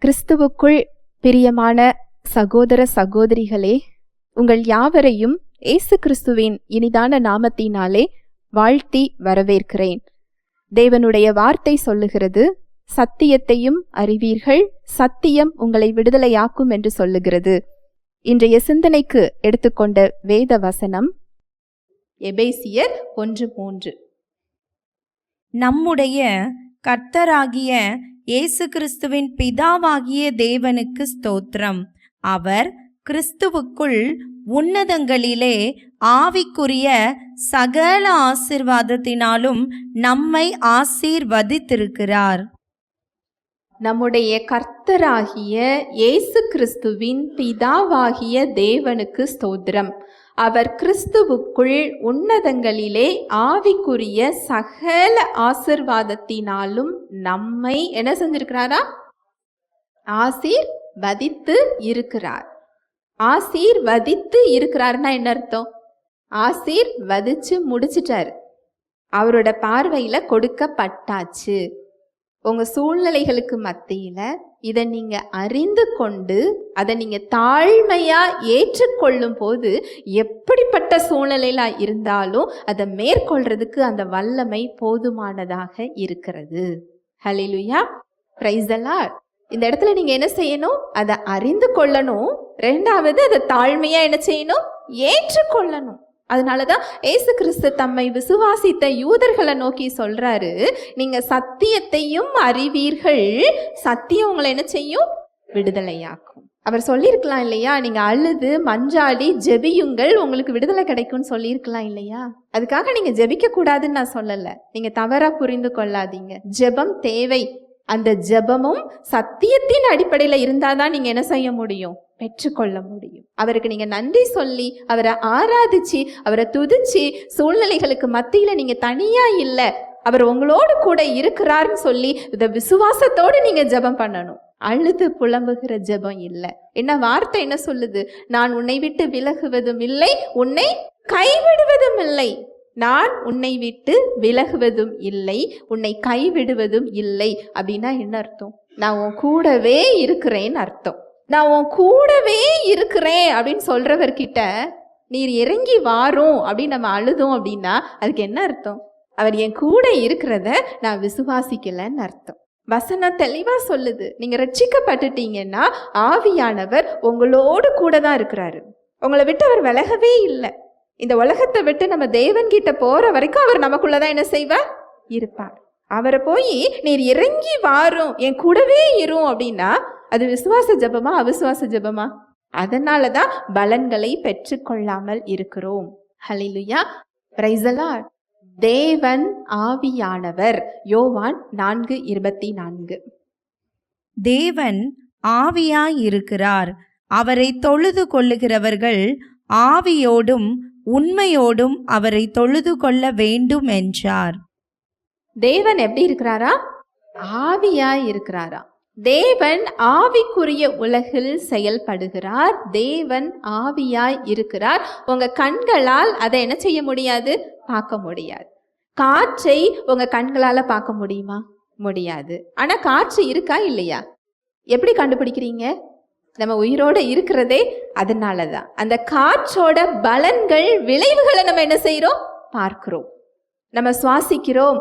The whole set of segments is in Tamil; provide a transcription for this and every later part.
கிறிஸ்துவுக்குள் பிரியமான சகோதர சகோதரிகளே, உங்கள் யாவரையும் இயேசு கிறிஸ்துவின் இனிதான நாமத்தினாலே வாழ்த்தி வரவேற்கிறேன். தேவனுடைய வார்த்தை சொல்லுகிறது, சத்தியத்தையும் அறிவீர்கள், சத்தியம் உங்களை விடுதலையாக்கும் என்று சொல்லுகிறது. இன்றைய சிந்தனைக்கு எடுத்துக்கொண்ட வேத வசனம் எபேசியர் 1:3. நம்முடைய கர்த்தராகிய இயேசு கிறிஸ்துவின் பிதாவாகிய தேவனுக்கு ஸ்தோத்திரம். அவர் கிறிஸ்துவுக்குள் உன்னதங்களிலே ஆவிக்குரிய சகல ஆசீர்வாதத்தினாலும் நம்மை ஆசீர்வதித்திருக்கிறார். நம்முடைய கர்த்தராகிய இயேசு கிறிஸ்துவின் பிதாவாகிய தேவனுக்கு ஸ்தோத்திரம். அவர் கிறிஸ்துவுக்குள் உன்னதங்களிலே ஆவிக்குரிய சகல ஆசீர்வாதத்தினாலும் நம்மை என்ன செஞ்சிருக்கிறாரா? ஆசீர்வதித்து இருக்கிறார். ஆசீர்வதித்து இருக்கிறார்னா என்ன அர்த்தம்? ஆசீர்வதிச்சு முடிச்சிட்டாரு. அவரோட பார்வையில கொடுக்கப்பட்டாச்சு. உங்க சூழ்நிலைகளுக்கு மத்தியில இதை நீங்க அறிந்து கொண்டு அதை நீங்க தாழ்மையா ஏற்றுக்கொள்ளும் போது, எப்படிப்பட்ட சூழ்நிலையில இருந்தாலும் அதை மேற்கொள்றதுக்கு அந்த வல்லமை போதுமானதாக இருக்கிறது. ஹல்லேலூயா, பிரைஸ் தி லார்ட். இந்த இடத்துல நீங்க என்ன செய்யணும்? அதை அறிந்து கொள்ளணும். ரெண்டாவது, அதை தாழ்மையா என்ன செய்யணும்? ஏற்றுக்கொள்ளணும். அதனாலதான் இயேசு கிறிஸ்து தம்மை விசுவாசித்த யூதர்களை நோக்கி சொல்றாரு, நீங்க சத்தியத்தையும் அறிவீர்கள், சத்தியம் உங்களை என்ன செய்யும்? விடுதலையாக்கும். அவர் சொல்லியிருக்கலாம் இல்லையா, நீங்க அழுது மஞ்சாடி ஜெபியுங்கள், உங்களுக்கு விடுதலை கிடைக்கும்னு சொல்லியிருக்கலாம் இல்லையா? அதுக்காக நீங்க ஜெபிக்க கூடாதுன்னு நான் சொல்லல, நீங்க தவறா புரிந்து கொள்ளாதீங்க. ஜெபம் தேவை. அந்த ஜெபமும் சத்தியத்தின் அடிப்படையில இருந்தாதான் நீங்க என்ன செய்ய முடியும்? பெற்றுக்கொள்ள முடியும். அவருக்கு நீங்க நன்றி சொல்லி, அவரை ஆராதிச்சு, அவரை துதிச்சு, சூழ்நிலைகளுக்கு மத்தியில நீங்க தனியா இல்ல, அவர் உங்களோடு கூட இருக்கிறார்னு சொல்லி இத விசுவாசத்தோடு நீங்க ஜெபம் பண்ணணும். அழுது புலம்புகிற ஜெபம் இல்ல. என்ன வார்த்தை என்ன சொல்லுது? நான் உன்னை விட்டு விலகுவதும் இல்லை, உன்னை கைவிடுவதும் இல்லை. நான் உன்னை விட்டு விலகுவதும் இல்லை, உன்னை கைவிடுவதும் இல்லை. அப்படின்னா என்ன அர்த்தம்? நான் உன் கூடவே இருக்கிறேன்னு அர்த்தம். நான் உன் கூடவே இருக்கிறேன் அப்படின்னு சொல்றவர்கிட்ட நீர் இறங்கி வாரும் அப்படின்னு நம்ம அழுதோம் அப்படின்னா அதுக்கு என்ன அர்த்தம்? அவர் என் கூட இருக்கிறத நான் விசுவாசிக்கலன்னு அர்த்தம். வசனம் தெளிவா சொல்லுது, நீங்க ரட்சிக்கப்பட்டுட்டீங்கன்னா ஆவியானவர் உங்களோடு கூட தான் இருக்கிறாரு. உங்களை விட்டு அவர் விலகவே இல்லை. இந்த உலகத்தை விட்டு நம்ம தேவன் கிட்ட போற வரைக்கும் அவர் நமக்குள்ளதான் என்ன செய்வார்? இருப்பார். அவரை போய் நீர் இறங்கி வாரும், என் கூடவே இரும் அப்படின்னா அது விசுவாச ஜெபமா அவிசுவாச ஜெபமா? அதனாலதான் பலன்களை பெற்றுக்கொள்ளாமல் இருக்கிறோம். ஹல்லேலூயா, பிரைஸ் தி லார்ட். தேவன் ஆவியானவர். யோவான் 4:24. தேவன் ஆவியாய் இருக்கிறார். அவரை தொழுது கொள்ளுகிறவர்கள் ஆவியோடும் உண்மையோடும் அவரை தொழுது கொள்ள வேண்டும் என்றார். தேவன் எப்படி இருக்கிறாரா? ஆவியாய் இருக்கிறாரா? தேவன் ஆவிக்குரிய உலகில் செயல்படுகிறார். தேவன் ஆவியாய் இருக்கிறார். உங்க கண்களால் அதை என்ன செய்ய முடியாது? பார்க்க முடியாது. காற்றை உங்க கண்களால பார்க்க முடியுமா? முடியாது. ஆனா காற்று இருக்கா இல்லையா? எப்படி கண்டுபிடிக்கிறீங்க? நம்ம உயிரோட இருக்கிறதே அதனாலதான். அந்த காற்றோட பலன்கள், விளைவுகளை நம்ம என்ன செய்யறோம்? பார்க்கிறோம். நம்ம சுவாசிக்கிறோம்.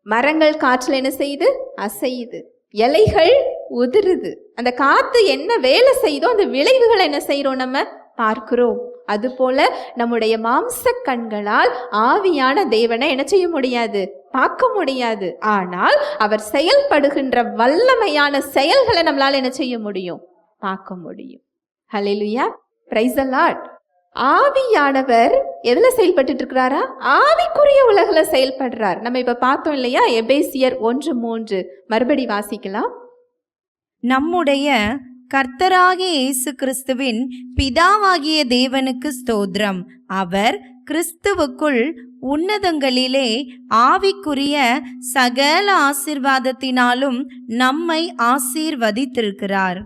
மரங்கள் காற்றுல என்ன செய்யுது? அசையுது. இலைகள் உதிருது. அந்த காத்து என்ன வேலை செய்தோ அந்த விளைவுகளை என்ன செய்யறோம்? நம்ம பார்க்கிறோம். அதுபோல நம்முடைய மாம்ச கண்களால் ஆவியான தேவனை என்ன செய்ய முடியாது? பார்க்க முடியாது. ஆனால் அவர் செயல்படுகின்ற வல்லமையான செயல்களை நம்மளால என்ன செய்ய முடியும்? பார்க்க முடியும். ஹல்லேலூயா, பிரைஸ் தி லார்ட். ஆவியானவர் எதுல செயல்பட்டு இருக்கிறாரா? ஆவிக்குரிய உலகில செயல்படுறார். நம்ம இப்ப பார்த்தோம் இல்லையா, எபேசியர் 1:3. மறுபடி வாசிக்கலாம். நம்முடைய கர்த்தராகிய இயேசு கிறிஸ்துவின் பிதாவாகிய தேவனுக்கு ஸ்தோத்திரம். அவர் கிறிஸ்துவுக்குள் உன்னதங்களிலே ஆவிக்குரிய சகல ஆசீர்வாதத்தினாலும் நம்மை ஆசீர்வதித்திருக்கிறார்.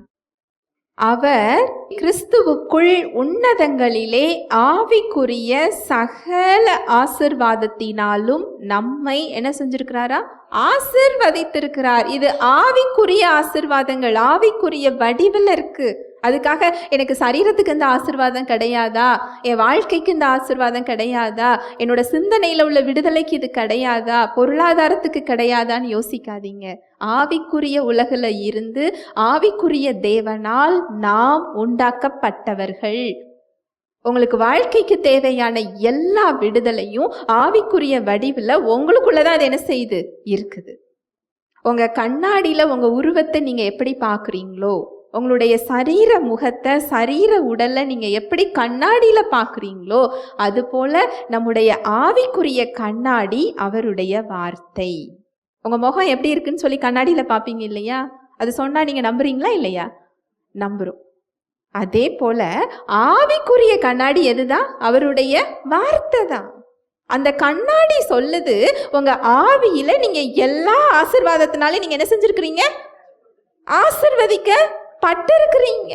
அவர் கிறிஸ்துவுக்குள் உன்னதங்களிலே ஆவிக்குரிய சகல ஆசிர்வாதத்தினாலும் நம்மை என்ன செஞ்சிருக்கிறாரா? ஆசிர்வதித்திருக்கிறார். இது ஆவிக்குரிய ஆசிர்வாதங்கள், ஆவிக்குரிய வடிவில் இருக்கு. அதுக்காக எனக்கு சரீரத்துக்கு இந்த ஆசிர்வாதம் கிடையாதா, என் வாழ்க்கைக்கு இந்த ஆசிர்வாதம் கிடையாதா, என்னோட சிந்தனையில உள்ள விடுதலைக்கு இது கிடையாதா, பொருளாதாரத்துக்கு கிடையாதான்னு யோசிக்காதீங்க. ஆவிக்குரிய உலகில் இருந்து ஆவிக்குரிய தேவனால் நாம் உண்டாக்கப்பட்டவர்கள். உங்களுக்கு வாழ்க்கைக்கு தேவையான எல்லா விடுதலையும் ஆவிக்குரிய வடிவில் உங்களுக்குள்ளதான் அது என்ன செய்யுது இருக்குது. உங்க கண்ணாடியில உங்க உருவத்தை நீங்க எப்படி பார்க்குறீங்களோ, உங்களுடைய சரீர முகத்தை, சரீர உடலை நீங்க எப்படி கண்ணாடியில பார்க்குறீங்களோ, அது போல நம்முடைய ஆவிக்குரிய கண்ணாடி அவருடைய வார்த்தை. உங்க முகம் எப்படி இருக்குன்னு சொல்லி கண்ணாடியில பார்ப்பீங்க இல்லையா? அது சொன்னா நீங்க நம்புறீங்களா இல்லையா? நம்புறோம். அதே போல ஆவிக்குரிய கண்ணாடி எதுதான்? அவருடைய வார்த்தை தான். அந்த கண்ணாடி சொல்லுது, உங்க ஆவியில நீங்க எல்லா ஆசீர்வாதத்தினாலே நீங்க என்ன செஞ்சிருக்கிறீங்க? ஆசீர்வதிக்கப்பட்டிருக்கிறீங்க.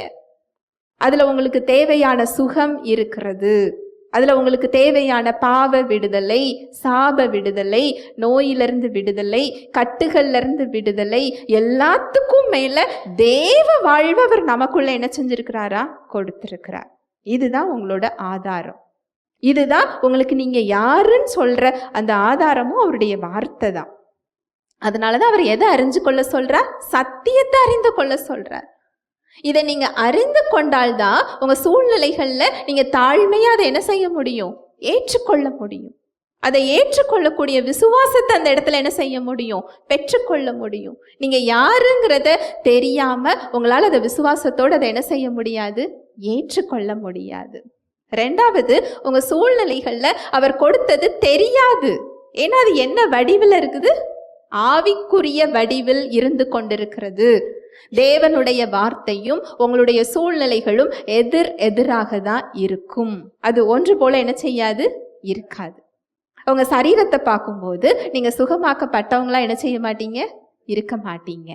அதுல உங்களுக்கு தேவையான சுகம் இருக்கிறது. அதுல உங்களுக்கு தேவையான பாவ விடுதலை, சாப விடுதலை, நோயிலிருந்து விடுதலை, கட்டுகள்ல இருந்து விடுதலை, எல்லாத்துக்கும் மேல தேவ வாழ்வு அவர் நமக்குள்ள என்ன செஞ்சிருக்கிறாரா? கொடுத்திருக்கிறார். இதுதான் உங்களோட ஆதாரம். இதுதான் உங்களுக்கு நீங்க யாருன்னு சொல்ற அந்த ஆதாரமும் அவருடைய வார்த்தை தான். அதனாலதான் அவர் எதை அறிஞ்சு கொள்ள சொல்றார்? சத்தியத்தை அறிந்து கொள்ள சொல்றார். இதை நீங்க அறிந்து கொண்டால்தான் உங்க சூழ்நிலைகள்ல நீங்க தாழ்மையா அதை என்ன செய்ய முடியும்? ஏற்றுக்கொள்ள முடியும். அதை ஏற்றுக்கொள்ளக்கூடிய விசுவாசத்தை அந்த இடத்துல என்ன செய்ய முடியும்? பெற்றுக்கொள்ள முடியும். நீங்க யாருங்கிறத தெரியாம உங்களால் அதை விசுவாசத்தோடு அதை என்ன செய்ய முடியாது? ஏற்றுக்கொள்ள முடியாது. ரெண்டாவது, உங்க சூழ்நிலைகள்ல அவர் கொடுத்தது தெரியாது. ஏன்னா அது என்ன வடிவில் இருக்குது? ஆவிக்குரிய வடிவில் இருந்து கொண்டிருக்கிறது. தேவனுடைய வார்த்தையும் உங்களுடைய சூழ்நிலைகளும் எதிராக தான் இருக்கும். அது ஒன்று போல என்ன செய்யாது? இருக்காது. உங்க சரீரத்தை பார்க்கும்போது நீங்க சுகமாக்கப்பட்டவங்களா என்ன செய்ய மாட்டீங்க? இருக்க மாட்டீங்க.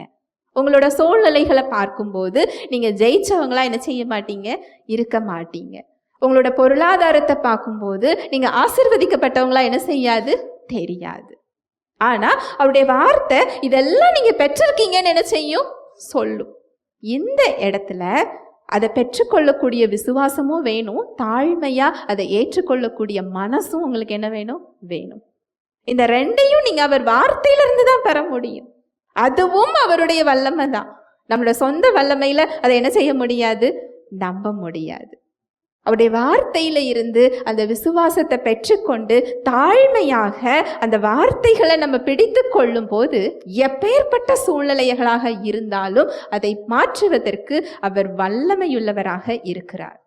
உங்களோட சூழ்நிலைகளை பார்க்கும்போது நீங்க ஜெயிச்சவங்களா என்ன செய்ய மாட்டீங்க? இருக்க மாட்டீங்க. உங்களோட பொருளாதாரத்தை பார்க்கும்போது நீங்க ஆசீர்வதிக்கப்பட்டவங்களா என்ன செய்யாது? தெரியாது. ஆனா அவருடைய வார்த்தை இதெல்லாம் நீங்க பெற்றிருக்கீங்கன்னு என்ன செய்யும்? சொல்லும். இந்த இடத்துல அதை பெற்றுக்கொள்ளக்கூடிய விசுவாசமும் வேணும், தாழ்மையா அதை ஏற்றுக்கொள்ளக்கூடிய மனசும் உங்களுக்கு என்ன வேணும்? வேணும். இந்த ரெண்டையும் நீங்க அவர் வார்த்தையிலிருந்து தான் பெற முடியும். அதுவும் அவருடைய வல்லமை தான். நம்மளோட சொந்த வல்லமையில அதை என்ன செய்ய முடியாது? நம்ப முடியாது. அவருடைய வார்த்தையில இருந்து அந்த விசுவாசத்தை பெற்றுக்கொண்டு தாழ்மையாக அந்த வார்த்தைகளை நம்ம பிடித்து கொள்ளும் போது எப்பேற்பட்ட சூழ்நிலைகளாக இருந்தாலும் அதை மாற்றுவதற்கு அவர் வல்லமையுள்ளவராக இருக்கிறார்.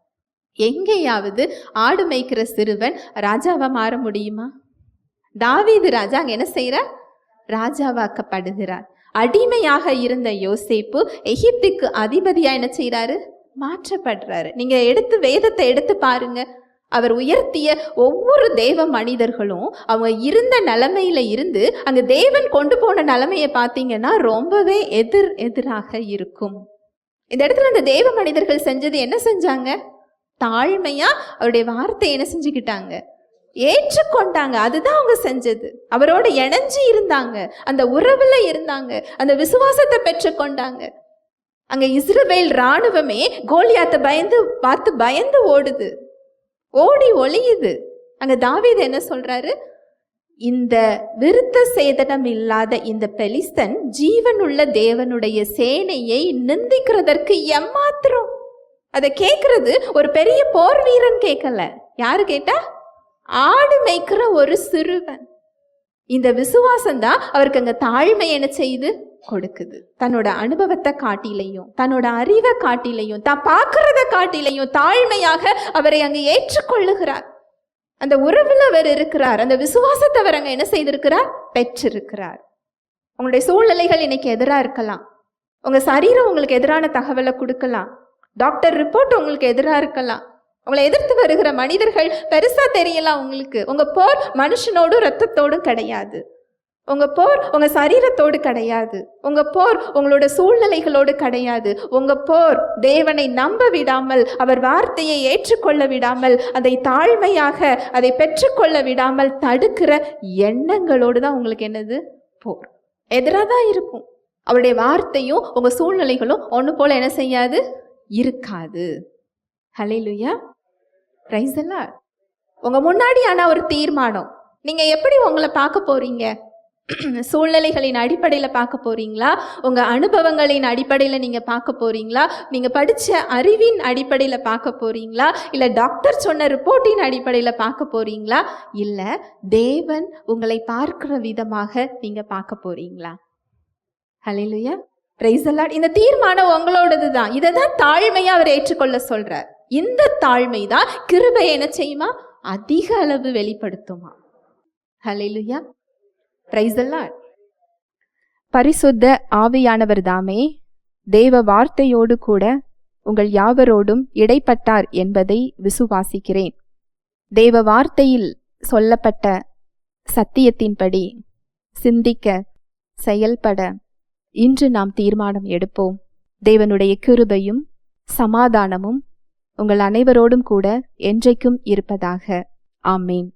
எங்கேயாவது ஆடு மேய்க்கிற சிறுவன் ராஜாவா மாற முடியுமா? தாவீது ராஜா அங்க என்ன செய்யறார்? ராஜாவாக்கப்படுகிறார். அடிமையாக இருந்த யோசேப்பு எகிப்துக்கு அதிபதியா என்ன செய்யறாரு? மாற்றப்படுறாரு. நீங்க வேதத்தை எடுத்து பாருங்க. அவர் உயர்த்திய ஒவ்வொரு தேவ மனிதர்களும் அவங்க இருந்த நிலைமையில இருந்து அங்க தேவன் கொண்டு போன நிலைமையை பார்த்தீங்கன்னா ரொம்பவே எதிராக இருக்கும். இந்த இடத்துல அந்த தேவ மனிதர்கள் செஞ்சது என்ன செஞ்சாங்க? தாழ்மையா அவருடைய வார்த்தையை என்ன செஞ்சுக்கிட்டாங்க? ஏற்றுக்கொண்டாங்க. அதுதான் அவங்க செஞ்சது. அவரோட இணைஞ்சு இருந்தாங்க, அந்த உறவுல இருந்தாங்க, அந்த விசுவாசத்தை பெற்றுக்கொண்டாங்க. அங்க இஸ்ரவேல் ராணுவமே கோலியாத்தை பயந்து ஓடுது, ஓடி ஒளியுது. அங்க தாவீது என்ன சொல்றாரு? இந்த விருத்த சேதனம் இல்லாத இந்த பெலிஸ்தன் ஜீவனுள்ள தேவனுடைய சேனையை நிந்திக்கிறதற்கு எம்மாத்திரம். அதை கேட்கறது ஒரு பெரிய போர் வீரன் கேட்கல. யாரு கேட்டா? ஆடு மேய்க்கிற ஒரு சிறுவன். இந்த விசுவாசம் தான் அவருக்கு அங்க தாழ்மை என்ன செய்யுது? கொடுக்குது. தன்னோட அனுபவத்தை காட்டிலையும், தன்னோட அறிவை காட்டிலையும், தான் பார்க்கறத காட்டிலையும் தாழ்மையாக அவரை அங்கு ஏற்றுக்கொள்ளுகிறார். அந்த உறவுல அவர் இருக்கிறார். அந்த விசுவாசத்தை அவர் அங்க என்ன செய்திருக்கிறார்? பெற்றிருக்கிறார். உங்களுடைய சூழ்நிலைகள் இன்னைக்கு எதிராக இருக்கலாம். உங்க சரீரம் உங்களுக்கு எதிரான தகவலை கொடுக்கலாம். டாக்டர் ரிப்போர்ட் உங்களுக்கு எதிராக இருக்கலாம். உங்களை எதிர்த்து வருகிற மனிதர்கள் பெருசா தெரியலாம் உங்களுக்கு. உங்க போர் மனுஷனோடும் ரத்தத்தோடும் கிடையாது. உங்க போர் உங்க சரீரத்தோடு கிடையாது. உங்க போர் உங்களோட சூழ்நிலைகளோடு கிடையாது. உங்க போர் தேவனை நம்ப விடாமல், அவர் வார்த்தையை ஏற்றுக்கொள்ள விடாமல், அதை தாழ்மையாக அதை பெற்றுக்கொள்ள விடாமல் தடுக்கிற எண்ணங்களோடு தான் உங்களுக்கு என்னது? போர். எதிராக தான் இருக்கும். அவருடைய வார்த்தையும் உங்க சூழ்நிலைகளும் ஒன்று போல என்ன செய்யாது? இருக்காது. ஹல்லேலூயா, பிரைஸ் தி லார்ட். உங்க முன்னாடி ஆனா ஒரு தீர்மானம். நீங்க எப்படி உங்களை பார்க்க போறீங்க? சூழ்நிலைகளின் அடிப்படையில் பார்க்க போறீங்களா? உங்க அனுபவங்களின் அடிப்படையில் நீங்க பார்க்க போறீங்களா? நீங்க படிச்ச அறிவின் அடிப்படையில் பார்க்க போறீங்களா? இல்ல டாக்டர் சொன்ன ரிப்போர்ட்டின் அடிப்படையில் பார்க்க போறீங்களா? இல்ல தேவன் உங்களை பார்க்கிற விதமாக நீங்க பார்க்க போறீங்களா? ஹல்லேலூயா, பிரைஸ் தி லார்ட். இந்த தீர்மானம் உங்களோடது தான். இதை தான் தாழ்மையா அவர் ஏற்றுக்கொள்ள சொல்றார். இந்த தாழ்மை தான் கிருபை என்ன செய்யுமா? அதிக அளவு வெளிப்படுத்துமா. ஹல்லேலூயா, பிரைஸ் தி லார்ட். பரிசுத்த ஆவியானவர் தாமே தேவ வார்த்தையோடு கூட உங்கள் யாவரோடும் இடைப்பட்டார் என்பதை விசுவாசிக்கிறேன். தேவ வார்த்தையில் சொல்லப்பட்ட சத்தியத்தின்படி சிந்திக்க, செயல்பட இன்று நாம் தீர்மானம் எடுப்போம். தேவனுடைய கிருபையும் சமாதானமும் உங்கள் அனைவரோடும் கூட என்றைக்கும் இருப்பதாக. ஆமேன்.